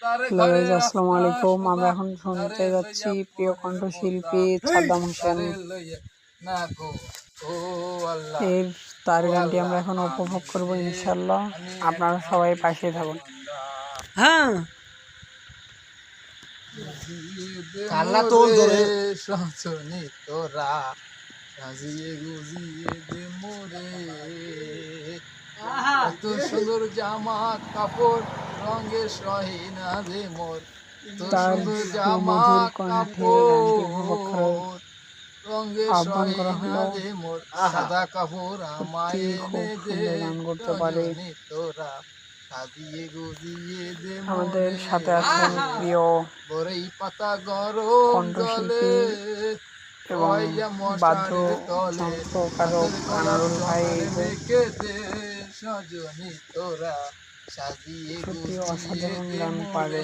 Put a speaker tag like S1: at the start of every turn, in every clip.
S1: Hello guys, আসসালামু আলাইকুম। আমরা এখন শুনতে যাচ্ছি প্রিয় কণ্ঠশিল্পী সাদ্দাম হোসেন এর তার গানটি আমরা এখন উপভোগ করব ইনশাআল্লাহ। আপনারা সবাই পাশে থাকুন।
S2: হ্যাঁ কাল্লা তোল ধরে
S3: সচনি তোরা সাজিয়ে গুজিয়ে দে মোরে, এত সুন্দর জামা কাপড় রঙে সহে না রে মোর,
S1: তার সুমধুর কণ্ঠে গানটি উপভোগ করার
S3: রঙে
S1: আহ্বান
S3: সহে
S1: করা
S3: না
S1: হলো।
S3: রে মোর, সাদা কাপড় আমায়
S1: খুব
S3: এনে দে
S1: সুন্দর গান করতে পারে।
S3: সজনি তোরা সাজিয়ে গুজিয়ে দে
S1: আমাদের
S3: মোরে।
S1: সাথে আছেন প্রিয়
S3: বরেই পাতা গরম
S1: কণ্ঠশিল্পী
S3: জলে
S1: এবং বাদ্যযন্ত্রকারক আনারুল ভাই
S3: সজনি তোরা সাজিয়ে
S1: সত্যি অসাধারণ গান পারে।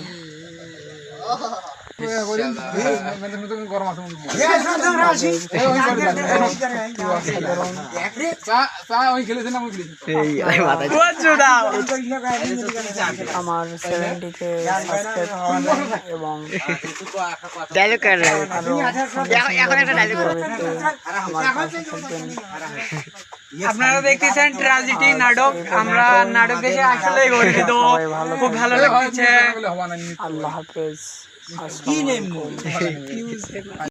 S1: আমার চ্যানেলটিকে সাবস্ক্রাইব করবেন এবং
S2: আপনারা দেখতেছেন ট্র্যাজেডি নাটক। আমরা নাটক দেখে আসলে গর্বিত, খুব ভালো লাগছে।
S1: আল্লাহ হাফেজ।